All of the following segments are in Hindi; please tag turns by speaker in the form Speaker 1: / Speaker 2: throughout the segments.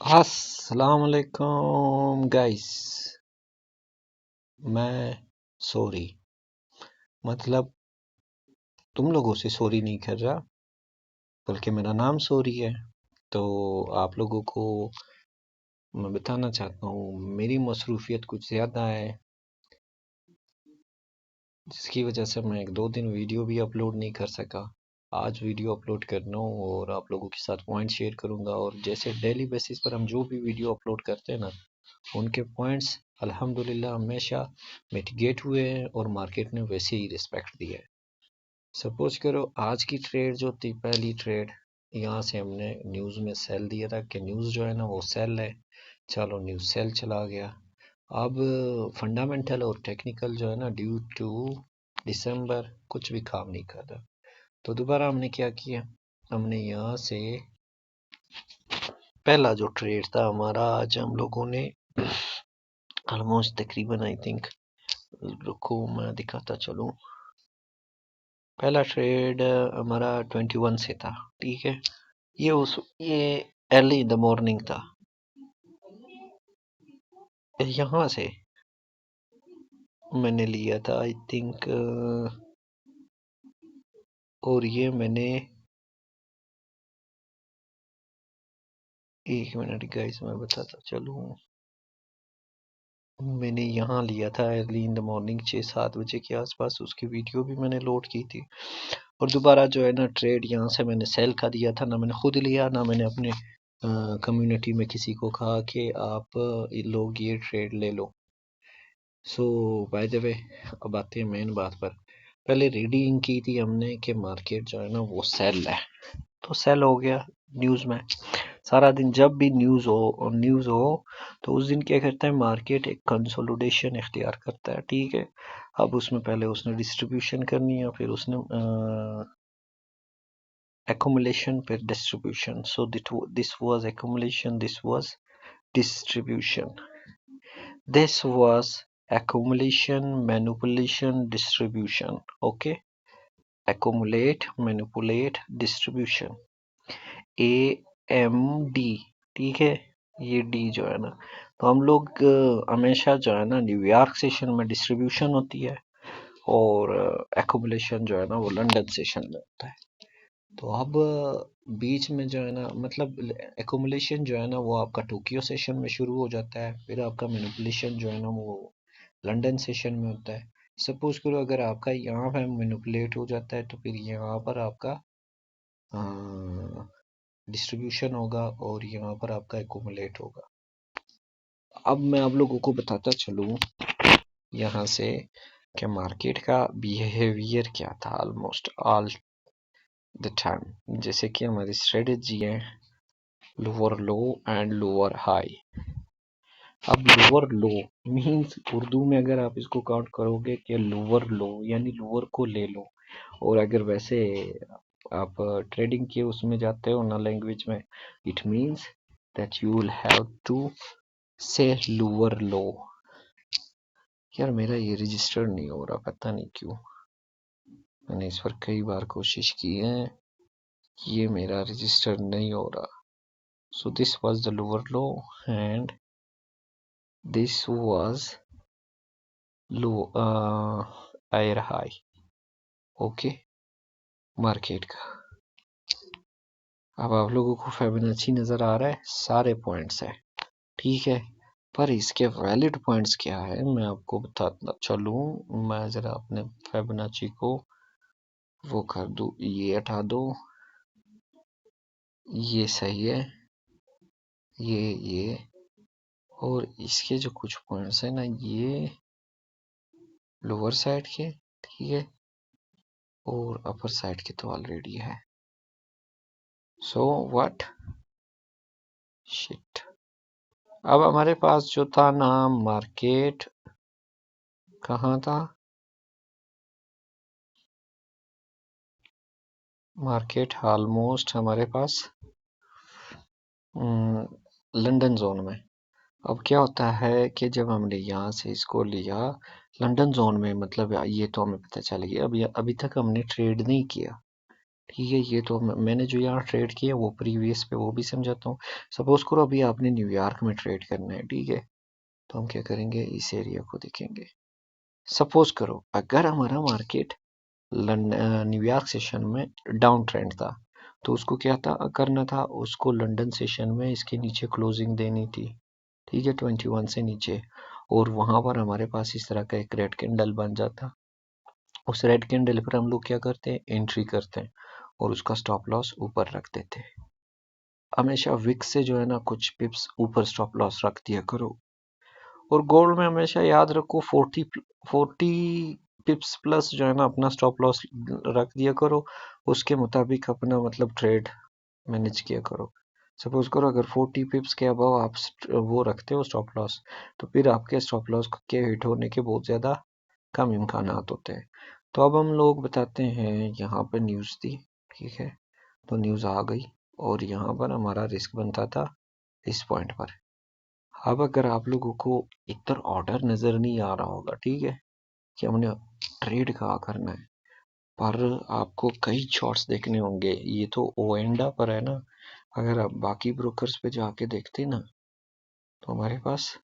Speaker 1: अस्सलाम वालेकुम गाइस। मैं सॉरी, मतलब तुम लोगों से सॉरी नहीं कर रहा, बल्कि मेरा नाम सॉरी है। तो आप लोगों को मैं बताना चाहता हूँ मेरी मसरूफियत कुछ ज़्यादा है, जिसकी वजह से मैं एक दो दिन वीडियो भी अपलोड नहीं कर सका। आज वीडियो अपलोड कर रहा हूँ और आप लोगों के साथ पॉइंट शेयर करूँगा। और जैसे डेली बेसिस पर हम जो भी वीडियो अपलोड करते हैं ना, उनके पॉइंट्स अल्हम्दुलिल्लाह हमेशा मिटिगेट हुए हैं और मार्केट ने वैसे ही रिस्पेक्ट दिया है। सपोज करो आज की ट्रेड जो थी, पहली ट्रेड यहाँ से हमने न्यूज़ में सेल दिया था कि न्यूज़ जो है ना वो सेल है। चलो न्यूज़ सेल चला गया। अब फंडामेंटल और टेक्निकल जो है ना, ड्यू टू दिसंबर कुछ भी काम नहीं कर रहा। तो दोबारा हमने क्या किया, हमने यहाँ से पहला जो ट्रेड था हमारा, आज हम लोगों ने ऑलमोस्ट तकरीबन आई थिंक, रुको मैं दिखाता चलूँ। पहला ट्रेड हमारा 21 से था, ठीक है। ये अर्ली इन द मॉर्निंग था, यहाँ से मैंने लिया था आई थिंक। और ये मैंने, एक मिनट गाइस मैं बताता चलूँ। मैंने यहाँ लिया था अर्ली इन द मॉर्निंग 6-7 बजे के आसपास, उसकी वीडियो भी मैंने लोड की थी। और दोबारा जो है ना ट्रेड यहाँ से मैंने सेल का दिया था, ना मैंने खुद लिया ना मैंने अपने कम्युनिटी में किसी को कहा कि आप लोग ये ट्रेड ले लो। सो बाय द वे, अब आते हैं मेन बात पर। पहले रीडिंग की थी हमने कि मार्केट जो है ना वो सेल है, तो सेल हो गया न्यूज़ में। सारा दिन जब भी न्यूज़ हो तो उस दिन क्या करता है मार्केट, एक कंसोलिडेशन इख्तियार करता है, ठीक है। अब उसमें पहले उसने डिस्ट्रीब्यूशन करनी है, फिर उसने accumulation फिर distribution. So this was accumulation, this was distribution. This was accumulation, manipulation, distribution. Okay, accumulate, manipulate, distribution. AMD, ठीक है। ये डी जो है ना, तो हम लोग हमेशा जो है ना न्यूयॉर्क सेशन में डिस्ट्रीब्यूशन होती है, और accumulation जो है ना वो लंदन सेशन में होता है। तो अब बीच में जो है ना, मतलब एकोमुलेशन जो है ना वो आपका टोक्यो सेशन में शुरू हो जाता है, फिर आपका मैनिपुलेशन जो है ना वो लंदन सेशन में होता है। सपोज करो अगर आपका यहाँ पे मैनिपुलेट हो जाता है तो फिर यहाँ पर आपका डिस्ट्रीब्यूशन होगा और यहाँ पर आपका एकोमुलेट होगा। अब मैं आप लोगों को बताता चलूँ यहाँ से कि मार्केट का बिहेवियर क्या था ऑलमोस्ट ऑल द टाइम। जैसे कि हमारी स्ट्रेटेजी है lower low and lower high. अब लोअर लो मीन्स उर्दू में अगर आप इसको काउंट करोगे कि लोअर लो यानी लोअर को ले लो, और अगर वैसे आप ट्रेडिंग के उसमें जाते हो ना लैंग्वेज में, it means that you will have to say lower low. यार मेरा ये रजिस्टर नहीं हो रहा, पता नहीं क्यों। मैंने इस पर कई बार कोशिश की है, ये मेरा रजिस्टर नहीं हो रहा। So this was the lower low and this was low higher high, okay, market का। अब आप लोगों को फिबोनाची नजर आ रहा है, सारे पॉइंट्स है, ठीक है। पर इसके वैलिड पॉइंट्स क्या है मैं आपको बताता चलूं। मैं जरा अपने फिबोनाची को वो कर दूं, ये हटा दो, ये सही है, ये और इसके जो कुछ पॉइंट्स है ना ये लोअर साइड के, ठीक है, और अपर साइड के तो ऑलरेडी है। So what shit. अब हमारे पास जो था ना मार्केट, कहाँ था मार्केट, ऑलमोस्ट हमारे पास लंदन जोन में। अब क्या होता है कि जब हमने यहाँ से इसको लिया लंदन जोन में, मतलब ये तो हमें पता चल गया। अभी तक हमने ट्रेड नहीं किया, ठीक है, ये तो मैंने जो यहाँ ट्रेड किया वो प्रीवियस पे वो भी समझाता हूँ। सपोज करो अभी आपने न्यूयॉर्क में ट्रेड करना है, ठीक है, तो हम क्या करेंगे, इस एरिया को देखेंगे। सपोज करो अगर हमारा मार्केट न्यूयॉर्क सेशन में डाउन ट्रेंड था, तो उसको क्या था करना था, उसको लंदन सेशन में इसके नीचे क्लोजिंग देनी थी, ठीक है, 21 से नीचे, और वहां पर हमारे पास इस तरह का एक रेड कैंडल बन जाता। उस रेड कैंडल पर हम लोग क्या करते हैं, एंट्री करते हैं और उसका स्टॉप लॉस ऊपर रख देते हैं। हमेशा विक्स से जो है ना कुछ पिप्स ऊपर स्टॉप लॉस रख दिया करो। और गोल्ड में हमेशा याद रखो 40 पिप्स प्लस जो है ना अपना स्टॉप लॉस रख दिया करो। उसके मुताबिक अपना मतलब ट्रेड मैनेज किया करो। सपोज करो अगर 40 पिप्स के अबव आप वो रखते हो स्टॉप लॉस, तो फिर आपके स्टॉप लॉस के हिट होने के बहुत ज़्यादा कम इम्कान होते हैं। तो अब हम लोग बताते हैं, यहाँ पर न्यूज़ थी, ठीक है, तो न्यूज़ आ गई और यहाँ पर हमारा रिस्क बनता था इस पॉइंट पर। अब अगर आप लोगों को इधर ऑर्डर नज़र नहीं आ रहा होगा, ठीक है, कि हमने ट्रेड कहाँ करना है, पर आपको कई शॉट्स देखने होंगे। ये तो ओएंडा पर है ना, अगर आप बाकी ब्रोकर्स पे जाके देखते ना, तो हमारे पास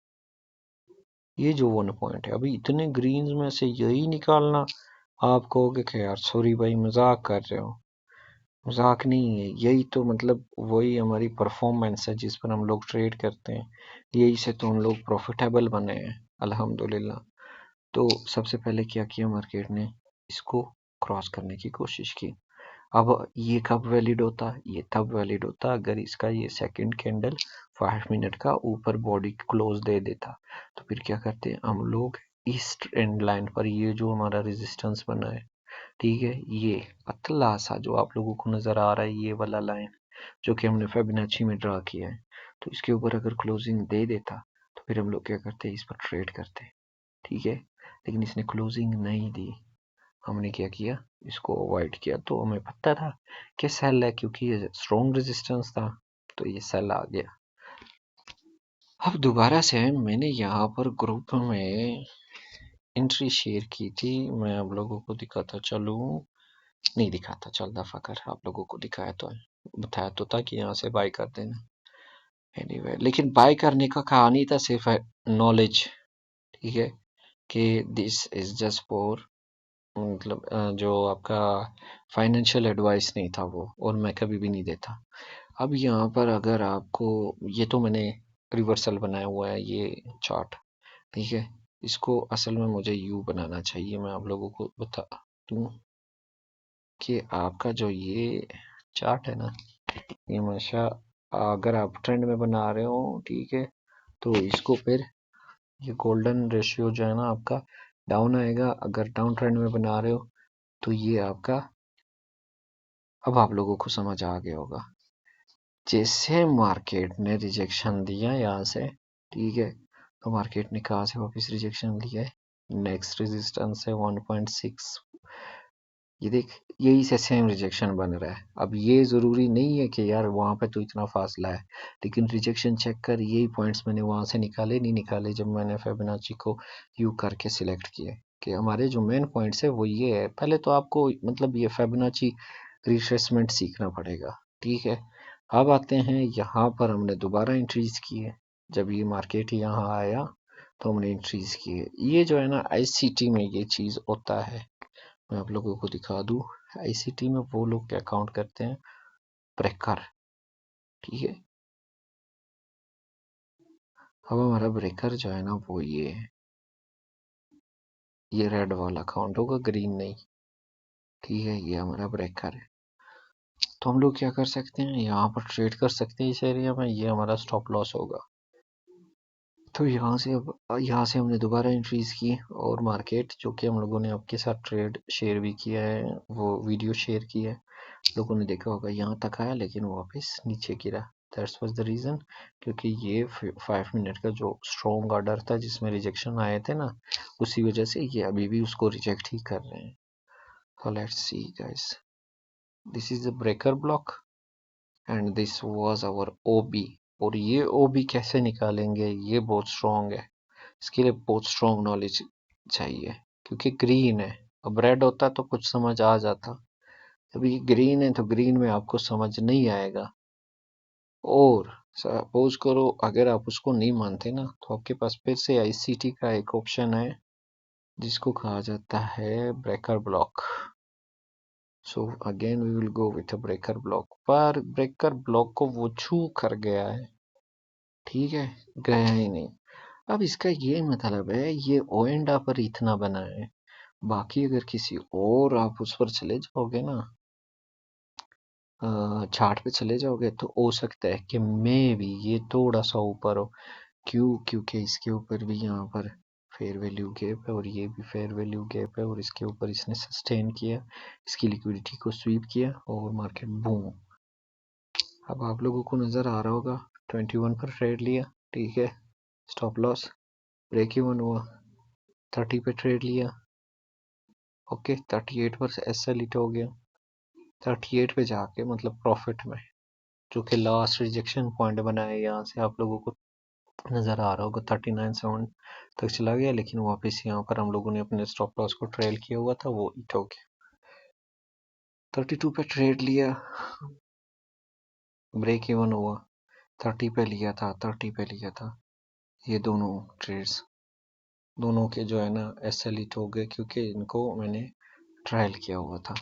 Speaker 1: ये जो 1 पॉइंट है, अभी इतने ग्रीन्स में से यही निकालना, आप कहोगे कि यार सॉरी भाई मजाक कर रहे हो। मजाक नहीं है, यही तो मतलब वही हमारी परफॉर्मेंस है जिस पर हम लोग ट्रेड करते हैं। यही से तो हम लोग प्रॉफिटेबल बने हैं अल्हम्दुलिल्लाह। तो सबसे पहले क्या किया मार्केट ने, इसको क्रॉस करने की कोशिश की। अब ये कब वैलिड होता, ये तब वैलिड होता अगर इसका ये सेकंड कैंडल 5 मिनट का ऊपर बॉडी क्लोज दे देता। तो फिर क्या करते हैं हम लोग, इस ट्रेंड लाइन पर ये जो हमारा रेजिस्टेंस बना है, ठीक है, ये पतला सा जो आप लोगों को नजर आ रहा है, ये वाला लाइन जो कि हमने फिबोनाची में ड्रा किया है, तो इसके ऊपर अगर क्लोजिंग दे देता, तो फिर हम लोग क्या करते, इस पर ट्रेड करते, ठीक है। लेकिन इसने क्लोजिंग नहीं दी, हमने क्या किया, इसको अवॉइड किया। तो हमें पता था कि सेल है, क्योंकि ये स्ट्रॉन्ग रेजिस्टेंस था, तो ये सेल आ गया। अब दोबारा से मैंने यहाँ पर ग्रुप में एंट्री शेयर की थी, मैं आप लोगों को दिखाता चलूँ, नहीं दिखाता, चल दफा कर, आप लोगों को दिखाया तो है, बताया तो था कि यहाँ से बाय कर देना। एनीवे, लेकिन बाय करने का कहा नहीं था, सिर्फ नॉलेज, ठीक है, कि दिस इज जस्ट फॉर, मतलब जो आपका फाइनेंशियल एडवाइस नहीं था वो, और मैं कभी भी नहीं देता। अब यहाँ पर अगर आपको, ये तो मैंने रिवर्सल बनाया हुआ है ये चार्ट, ठीक है, इसको असल में मुझे यू बनाना चाहिए। मैं आप लोगों को बता दूं कि आपका जो ये चार्ट है ना, ये हमेशा अगर आप ट्रेंड में बना रहे हो, ठीक है, तो इसको फिर ये गोल्डन रेशियो जो है ना आपका डाउन आएगा। अगर डाउन ट्रेंड में बना रहे हो तो ये आपका, अब आप लोगों को समझ आ गया होगा। जैसे मार्केट ने रिजेक्शन दिया यहाँ से, ठीक है, तो मार्केट ने कहाँ से वापस रिजेक्शन लिया है, नेक्स्ट रेजिस्टेंस है 1.6। ये देख, यही से सेम रिजेक्शन बन रहा है। अब ये जरूरी नहीं है कि यार वहां पे तो इतना फासला है, लेकिन रिजेक्शन चेक कर, यही पॉइंट्स मैंने वहां से निकाले, नहीं निकाले जब मैंने फिबोनाची को यू करके सिलेक्ट किए, कि हमारे जो मेन पॉइंट्स है वो ये है। पहले तो आपको मतलब ये फिबोनाची रिट्रेसमेंट सीखना पड़ेगा, ठीक है। अब आते हैं यहाँ पर, हमने दोबारा इंक्रीज की है, जब ये मार्केट यहाँ आया तो हमने इंक्रीज की है। ये जो है ना आईसीटी में ये चीज होता है, मैं आप लोगों को दिखा दूं। आईसीटी में वो लोग क्या काउंट करते हैं, ब्रेकर, ठीक है। अब हमारा ब्रेकर जो है ना वो ये रेड वाला काउंट होगा, ग्रीन नहीं, ठीक है, ये हमारा ब्रेकर है। तो हम लोग क्या कर सकते हैं, यहाँ पर ट्रेड कर सकते हैं इस एरिया में, ये हमारा स्टॉप लॉस होगा। तो यहाँ से, अब यहाँ से हमने दोबारा इंक्रीज की, और मार्केट जो कि हम लोगों ने आपके साथ ट्रेड शेयर भी किया है, वो वीडियो शेयर की है, लोगों ने देखा होगा, यहाँ तक आया लेकिन वापस नीचे गिरा। दैट्स वाज द रीजन, क्योंकि ये 5 मिनट का जो स्ट्रॉन्ग ऑर्डर था जिसमें रिजेक्शन आए थे ना, उसी वजह से ये अभी भी उसको रिजेक्ट ही कर रहे हैं। So let's see guys, this is the breaker block and this was our OB। और ये OB कैसे निकालेंगे, ये बहुत स्ट्रॉन्ग है, इसके लिए बहुत स्ट्रॉन्ग नॉलेज चाहिए, क्योंकि ग्रीन है। अब रेड होता तो कुछ समझ आ जाता, अभी ग्रीन है तो ग्रीन में आपको समझ नहीं आएगा। और सपोज करो अगर आप उसको नहीं मानते ना, तो आपके पास फिर से आईसीटी का एक ऑप्शन है जिसको कहा जाता है breaker block. So again we will go with a breaker block, पर ब्रेकर ब्लॉक को वो छू कर गया है, ठीक है, गया ही नहीं। अब इसका ये मतलब है ये ओ एंडा पर इतना बना है, बाकी अगर किसी और आप उस पर चले जाओगे ना, चार्ट पे चले जाओगे, तो हो सकता है कि मैं भी ये थोड़ा सा ऊपर हो। क्यों? क्योंकि इसके ऊपर भी यहाँ पर फेयर वैल्यू गैप है और ये भी फेयर वैल्यू गैप है, और इसके ऊपर इसने सस्टेन किया, इसकी लिक्विडिटी को स्वीप किया और मार्केट बूम। अब आप लोगों को नजर आ रहा होगा 21 पर ट्रेड लिया, ठीक है, स्टॉप लॉस, ब्रेक इवन हुआ, 30 पे ट्रेड लिया, ओके, 38 पर एसएल हिट हो गया, 38 पे जाके मतलब प्रॉफिट में, जो कि लास्ट रिजेक्शन पॉइंट बना है, यहाँ से आप लोगों को नजर आ रहा होगा 39.7 तक चला गया, लेकिन वापस यहाँ पर हम लोगों ने अपने स्टॉप लॉस को ट्रेल किया हुआ था, वो हिट हो गया। 32 पे ट्रेड लिया, ब्रेक इवन हुआ, 30 पे लिया था, 30 पे लिया था, ये दोनों ट्रेड्स, दोनों के जो है ना एसएल हिट हो गए, क्योंकि इनको मैंने ट्रायल किया हुआ था।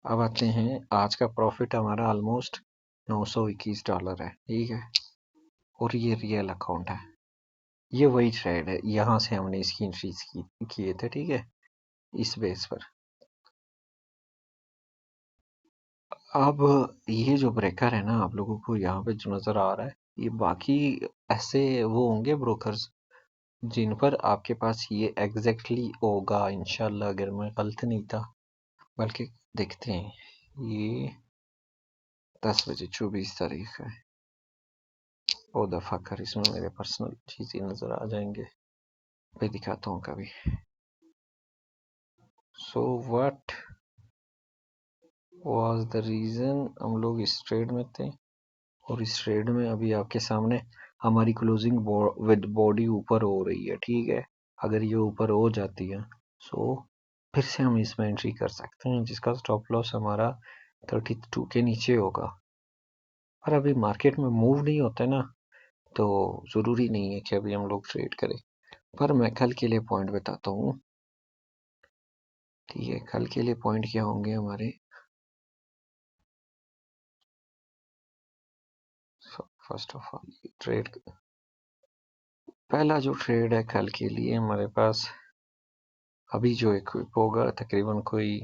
Speaker 1: अब आते हैं, आज का प्रॉफिट हमारा ऑलमोस्ट $921 है, ठीक है, और ये रियल अकाउंट है, ये वही ट्रेड है, यहाँ से हमने इसकी एंट्रीज किए थे, ठीक है, इस बेस पर। अब ये जो ब्रेकर है ना, आप लोगों को यहाँ पे जो नजर आ रहा है, ये बाकी ऐसे वो होंगे ब्रोकर्स जिन पर आपके पास ये एग्जैक्टली होगा इंशाल्लाह, अगर मैं गलत नहीं था। बल्कि देखते हैं, ये 10 बजे 24 तारीख है, ओ दफा कर, इसमें मेरे पर्सनल चीजें नजर आ जाएंगे, मैं दिखाता हूँ कभी। So what was the reason हम लोग इस ट्रेड में थे, और इस ट्रेड में अभी आपके सामने हमारी क्लोजिंग विद बॉडी ऊपर हो रही है, ठीक है, अगर ये ऊपर हो जाती है, सो फिर से हम इसमें एंट्री कर सकते हैं, जिसका स्टॉप लॉस हमारा 32 के नीचे होगा। और अभी मार्केट में मूव नहीं होते ना, तो जरूरी नहीं है कि अभी हम लोग ट्रेड करें, पर मैं कल के लिए पॉइंट बताता हूँ, ठीक है, कल के लिए पॉइंट क्या होंगे हमारे। फर्स्ट ऑफ ऑल ट्रेड, पहला जो ट्रेड है कल के लिए हमारे पास, अभी जो इक्विप होगा तकरीबन कोई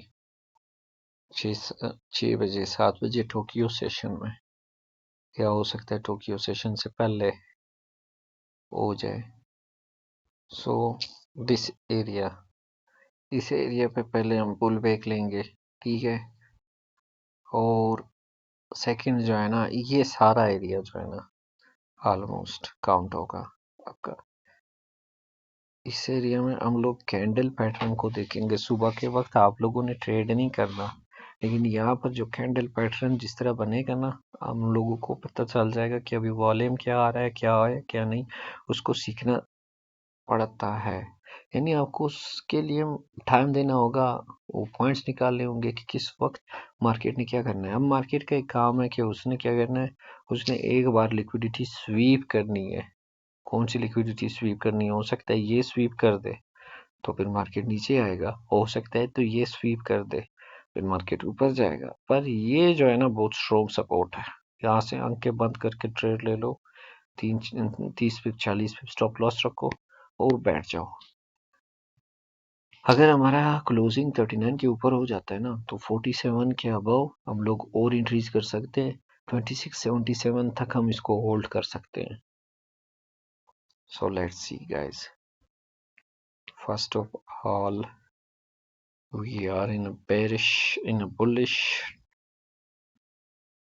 Speaker 1: 6 बजे 7 बजे टोक्यो सेशन में, या हो सकता है टोक्यो सेशन से पहले हो जाए। सो दिस एरिया, इस एरिया पे पहले हम पुल बैक लेंगे, ठीक है, और सेकंड जो है ना, ये सारा एरिया जो है ना ऑलमोस्ट काउंट होगा आपका। इस एरिया में हम लोग कैंडल पैटर्न को देखेंगे, सुबह के वक्त आप लोगों ने ट्रेड नहीं करना, लेकिन यहाँ पर जो कैंडल पैटर्न जिस तरह बनेगा ना, हम लोगों को पता चल जाएगा कि अभी वॉल्यूम क्या आ रहा है, क्या है क्या नहीं, उसको सीखना पड़ता है। यानी आपको उसके लिए टाइम देना होगा, वो पॉइंट्स निकालने होंगे कि किस वक्त मार्केट ने क्या करना है। अब मार्केट का एक काम है कि उसने क्या करना है, उसने एक बार लिक्विडिटी स्वीप करनी है। कौन सी लिक्विडिटी स्वीप करनी है? हो सकता है ये स्वीप कर दे तो फिर मार्केट नीचे आएगा, हो सकता है तो ये स्वीप कर दे फिर मार्केट ऊपर जाएगा, पर ये जो है ना बहुत स्ट्रॉन्ग सपोर्ट है। यहाँ से आंखें बंद करके ट्रेड ले लो, 30 पिप 40 पिप स्टॉप लॉस रखो और बैठ जाओ। अगर हमारा क्लोजिंग 39 के ऊपर हो जाता है ना, तो 47 के अबव हम लोग और इंक्रीज कर सकते हैं, 2677 तक हम इसको होल्ड कर सकते हैं। So let's see guys, first of all we are in a bullish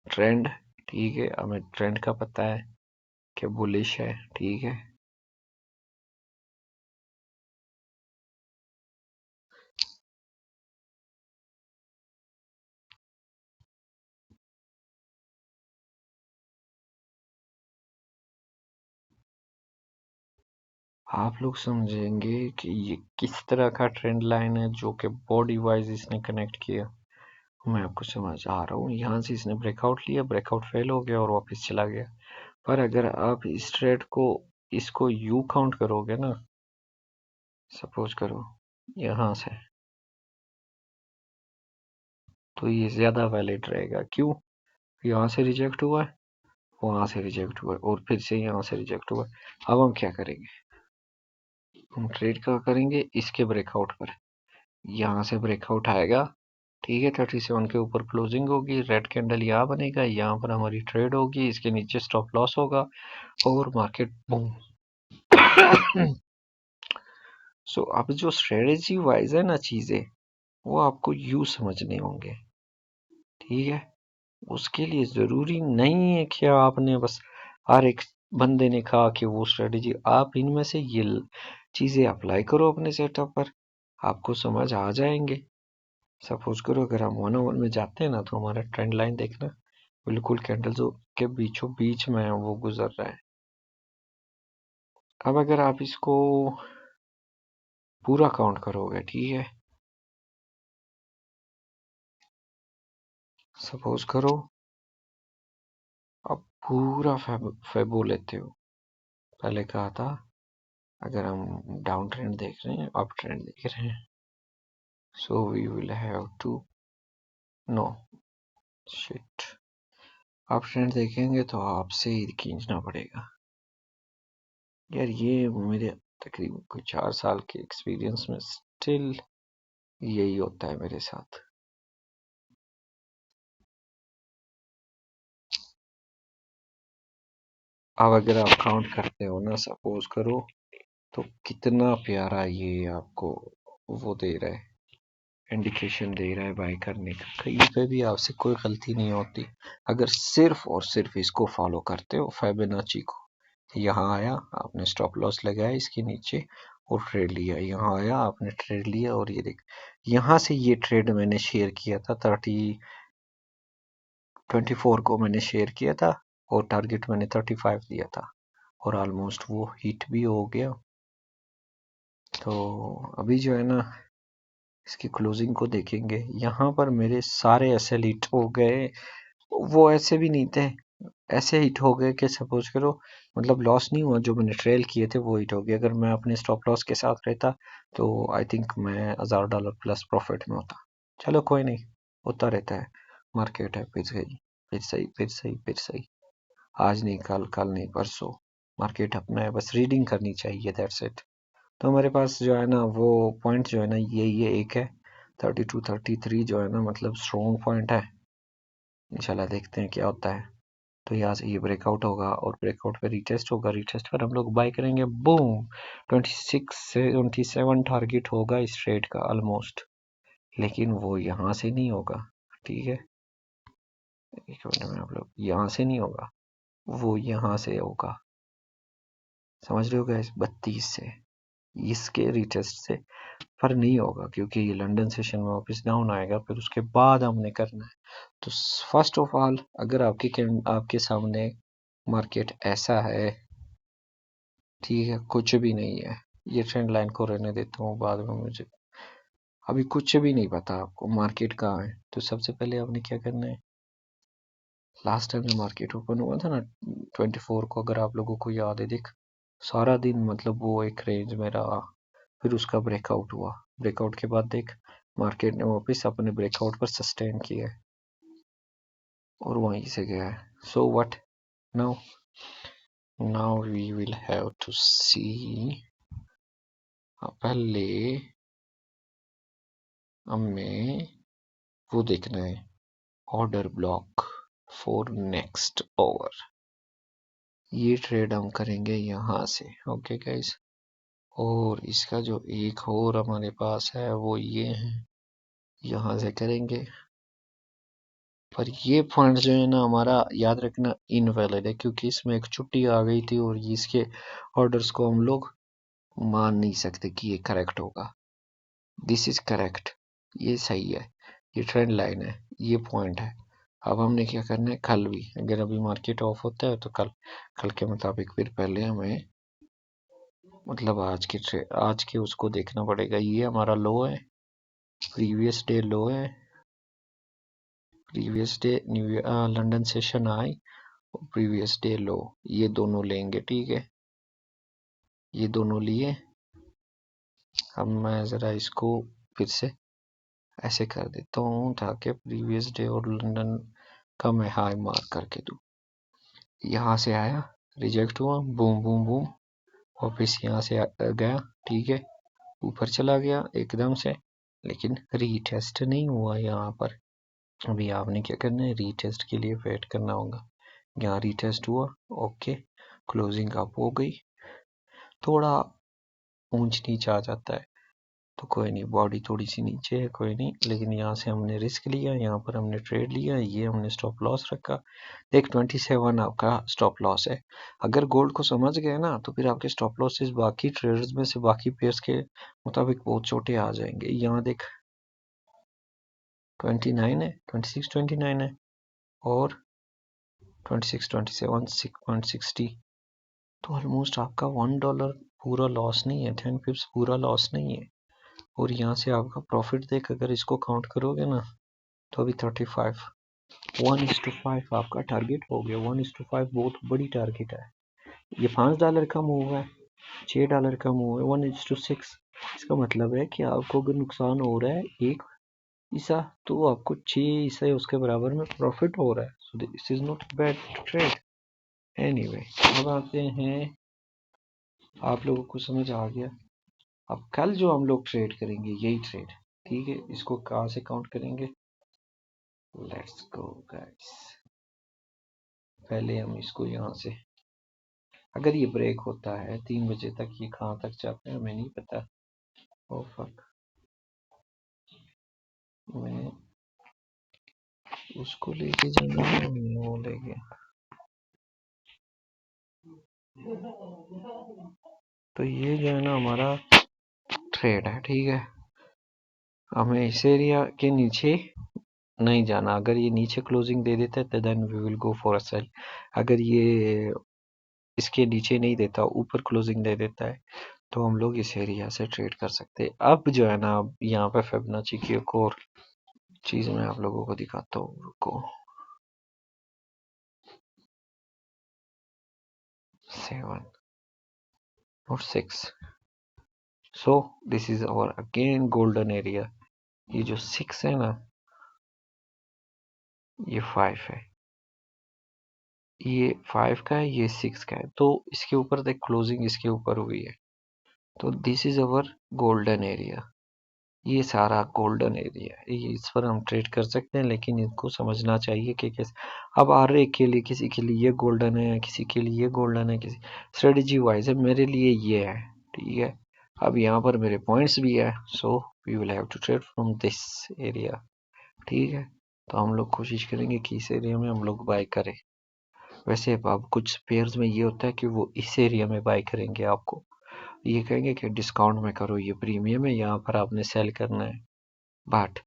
Speaker 1: trend, ठीक है, हमें ट्रेंड का पता है कि बुलिश है, ठीक है। आप लोग समझेंगे कि ये किस तरह का ट्रेंड लाइन है जो कि बॉडी वाइज इसने कनेक्ट किया, मैं आपको समझ आ रहा हूँ। यहाँ से इसने ब्रेकआउट लिया, ब्रेकआउट फेल हो गया और वापस चला गया। पर अगर आप इस ट्रेड को इसको यू काउंट करोगे ना, सपोज करो यहाँ से, तो ये ज्यादा वैलिड रहेगा। क्यों? यहाँ से रिजेक्ट हुआ है, वहां से रिजेक्ट हुआ है और फिर से यहाँ से रिजेक्ट हुआ है। अब हम क्या करेंगे? हम ट्रेड क्या करेंगे? इसके ब्रेकआउट पर। यहाँ से ब्रेकआउट आएगा, ठीक है, 37 के ऊपर क्लोजिंग होगी, रेड कैंडल यहाँ बनेगा, यहाँ पर हमारी ट्रेड होगी, इसके नीचे स्टॉप लॉस होगा और मार्केट बूम। सो अब जो स्ट्रेटेजी वाइज है ना चीजें, वो आपको यू समझने होंगे, ठीक है। उसके लिए जरूरी नहीं है कि आपने बस हर एक बंदे ने कहा कि वो स्ट्रेटेजी, आप इनमें से ये चीजें अप्लाई करो अपने सेटअप पर, आपको समझ आ जाएंगे। सपोज करो अगर हम 101 में जाते हैं ना, तो हमारा ट्रेंड लाइन देखना, बिल्कुल कैंडल्स के बीचों बीच में वो गुजर रहा है। अब अगर आप इसको पूरा काउंट करोगे, ठीक है, सपोज करो आप पूरा फेबो लेते हो। पहले कहा था अगर हम डाउन ट्रेंड देख रहे हैं, अप ट्रेंड देख रहे हैं, so we will have to know shit, up trend देखेंगे तो आपसे ही खींचना पड़ेगा। यार ये मेरे तकरीबन कोई 4 साल के एक्सपीरियंस में स्टिल यही होता है मेरे साथ। अब अगर आप काउंट करते हो ना, सपोज करो, तो कितना प्यारा ये आपको वो दे रहा है, इंडिकेशन दे रहा है बाय करने का। कहीं पे भी आपसे कोई गलती नहीं होती अगर सिर्फ और सिर्फ इसको फॉलो करते हो, फिबोनाची को। यहाँ आया, आपने स्टॉप लॉस लगाया इसके नीचे और ट्रेड लिया, यहाँ आया आपने ट्रेड लिया, और ये देख, यहाँ से ये ट्रेड मैंने शेयर किया था 24 को मैंने शेयर किया था, और टारगेट मैंने 35 दिया था, और ऑलमोस्ट वो हिट भी हो गया। तो अभी जो है ना, इसकी क्लोजिंग को देखेंगे, यहाँ पर मेरे सारे ऐसे हिट हो गए, वो ऐसे भी नहीं थे, ऐसे हिट हो गए कि सपोज करो, मतलब लॉस नहीं हुआ, जो मैंने ट्रेल किए थे वो हिट हो गए। अगर मैं अपने स्टॉप लॉस के साथ रहता तो आई थिंक मैं $1000 प्लस प्रॉफिट में होता। चलो कोई नहीं, होता रहता है, मार्केट है, फिर सही, फिर सही, फिर सही, फिर सही, आज नहीं कल, कल नहीं परसों, मार्केट अपना है, बस रीडिंग करनी चाहिए, दैट्स इट। तो हमारे पास जो है ना वो पॉइंट जो है ना, ये एक है 32-33 जो है ना, मतलब स्ट्रॉन्ग पॉइंट है। इंशाल्लाह देखते हैं क्या होता है। तो यहाँ से ये ब्रेकआउट होगा और ब्रेकआउट पे रिटेस्ट होगा, रिटेस्ट पर हम लोग बाय करेंगे, बूम, 26 से 27 टारगेट होगा इस ट्रेड का ऑलमोस्ट। लेकिन वो यहाँ से नहीं होगा, ठीक है, एक मिनट में, आप लोग यहाँ से नहीं होगा, वो यहाँ से होगा, समझ रहे हो गाइस, 32 से, इसके रिटेस्ट से। पर नहीं होगा क्योंकि ये लंदन सेशन में वापस डाउन आएगा, फिर उसके बाद हमने करना है। तो फर्स्ट ऑफ ऑल, अगर आपके सामने मार्केट ऐसा है, ठीक है, कुछ भी नहीं है, ये ट्रेंड लाइन को रहने देता हूँ, बाद में मुझे अभी कुछ भी नहीं पता आपको मार्केट कहाँ है, तो सबसे पहले आपने क्या करना है, लास्ट टाइम जो मार्केट ओपन हुआ था ना 24 को, अगर आप लोगों को याद है, देख, सारा दिन मतलब वो एक रेंज में रहा, फिर उसका ब्रेकआउट हुआ, ब्रेकआउट के बाद देख मार्केट ने वापस अपने ब्रेकआउट पर सस्टेन किया है और वहीं से गया है। So what now, now we will have to see, पहले हमें वो देखना है, order block for next over, ये ट्रेड हम करेंगे यहाँ से, ओके गाइस। और इसका जो एक और हमारे पास है वो ये है, यहाँ से करेंगे, पर ये पॉइंट जो है ना हमारा, याद रखना, इनवैलिड है, क्योंकि इसमें एक छुट्टी आ गई थी और इसके ऑर्डर्स को हम लोग मान नहीं सकते कि ये करेक्ट होगा। दिस इज करेक्ट, ये सही है, ये ट्रेंड लाइन है, ये पॉइंट है। अब हमने क्या करना है, कल भी अगर अभी मार्केट ऑफ होता है तो कल, कल के मुताबिक फिर पहले हमें, मतलब आज के उसको देखना पड़ेगा। ये हमारा लो है, प्रीवियस डे लो है, previous day London session high और प्रीवियस डे लो, ये दोनों लेंगे। ठीक है, ये दोनों लिए। अब मैं ज़रा इसको फिर से ऐसे कर देता हूँ ताकि प्रीवियस डे और लंदन का मैं हाई मार्क करके दूँ। यहाँ से आया, रिजेक्ट हुआ, बूम बूम बूम, वापस यहाँ से गया। ठीक है, ऊपर चला गया एकदम से, लेकिन रीटेस्ट नहीं हुआ यहाँ पर। अभी आपने क्या करना है, रीटेस्ट के लिए वेट करना होगा। यहाँ रीटेस्ट हुआ, ओके, क्लोजिंग अप हो गई। थोड़ा ऊंच नीचे आ जाता है तो कोई नहीं, बॉडी थोड़ी सी नीचे है, कोई नहीं, लेकिन यहाँ से हमने रिस्क लिया, यहाँ पर हमने ट्रेड लिया, ये हमने स्टॉप लॉस रखा। देख 27 आपका स्टॉप लॉस है। अगर गोल्ड को समझ गए ना तो फिर आपके स्टॉप लॉसेस बाकी ट्रेडर्स में से, बाकी पेयर्स के मुताबिक बहुत छोटे आ जाएंगे। यहाँ देख 29 है, 26 29 है, और 26 27 6.60, तो ऑलमोस्ट आपका $1 पूरा लॉस नहीं है, 10 पिप्स पूरा लॉस नहीं है। और यहाँ से आपका प्रॉफिट देख, अगर इसको काउंट करोगे ना तो अभी 35, 1:5 आपका टारगेट हो गया। 1:5 बहुत बड़ी टारगेट है। ये $5 का मूव है, $6 का मूव है, 1:6। इसका मतलब है कि आपको अगर नुकसान हो रहा है एक हिस्सा तो आपको 6 हिस्से उसके बराबर में प्रॉफिट हो रहा है। सो this is not bad trade. Anyway, अब आते हैं, आप लोगों को समझ आ गया। अब कल जो हम लोग ट्रेड करेंगे यही ट्रेड, ठीक है। इसको कहाँ से काउंट करेंगे, लेट्स गो गाइस। पहले हम इसको यहाँ से, अगर ये ब्रेक होता है 3 बजे तक, ये कहाँ तक जाता है हमें नहीं पता। ओ फक, मैं उसको लेके जाना है, वो लेके, तो ये जो है ना हमारा ट्रेड है, ठीक है। हमें इस एरिया के नीचे नहीं जाना। अगर ये नीचे क्लोजिंग दे देता है तो then we will go for a sell. अगर ये इसके नीचे नहीं देता, ऊपर क्लोजिंग दे देता है, तो हम लोग इस एरिया से ट्रेड कर सकते हैं। अब जो है ना, यहाँ पे फिबोनाची की एक और चीज मैं आप लोगों को दिखाता हूँ, रुको। 7 और 6, so this is our again golden area. ये जो 6 है ना, ये 5 है, ये 5 का है, ये 6 का है, तो इसके ऊपर देख क्लोजिंग इसके ऊपर हुई है, तो this is our golden area. ये सारा गोल्डन एरिया है, इस पर हम ट्रेड कर सकते हैं, लेकिन इनको समझना चाहिए कि कैसे। अब आर ए के लिए, किसी के लिए ये गोल्डन है, किसी के लिए ये गोल्डन है, किसी स्ट्रेटजी वाइज है। मेरे लिए ये है, ठीक है। अब यहाँ पर मेरे पॉइंट्स भी है, so we will have to trade from this area, ठीक है। तो हम लोग कोशिश करेंगे कि इस एरिया में हम लोग बाय करें। वैसे अब कुछ पेयर्स में ये होता है कि वो इस एरिया में बाय करेंगे, आपको ये कहेंगे कि डिस्काउंट में करो, ये प्रीमियम है, यहाँ पर आपने सेल करना है। बट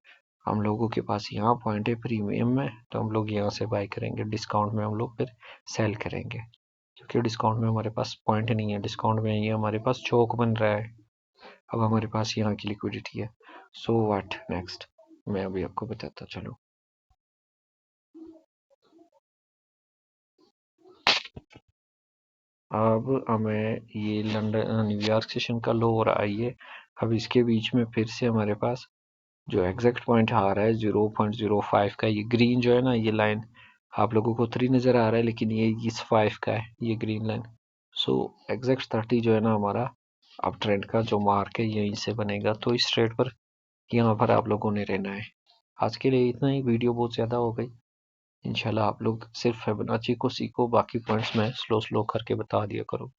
Speaker 1: हम लोगों के पास यहाँ पॉइंट है प्रीमियम में, तो हम लोग यहाँ से बाय करेंगे, डिस्काउंट में हम लोग फिर सेल करेंगे, क्योंकि डिस्काउंट में हमारे पास पॉइंट नहीं है। डिस्काउंट में ये हमारे पास चौक बन रहा है। अब हमारे पास यहाँ की लिक्विडिटी है, सो व्हाट नेक्स्ट, मैं अभी आपको बताता चलूँ। अब हमें ये लंदन न्यूयॉर्क सेशन का लो हो रहा है ये। अब इसके बीच में फिर से हमारे पास जो एग्जैक्ट पॉइंट आ रहा है 0.05 का, ये ग्रीन जो है ना, ये लाइन आप लोगों को 3 नजर आ रहा है, लेकिन ये इस 5 का है, ये ग्रीन लाइन। सो एग्जैक्ट 30 जो है ना हमारा अब ट्रेंड का जो मार्क है यहीं से बनेगा। तो इस ट्रेड पर यहाँ पर आप लोगों ने रहना है। आज के लिए इतना ही, वीडियो बहुत ज़्यादा हो गई। इंशाल्लाह आप लोग सिर्फ फिबोनाची को सीखो, बाकी पॉइंट्स मैं स्लो स्लो करके बता दिया करो।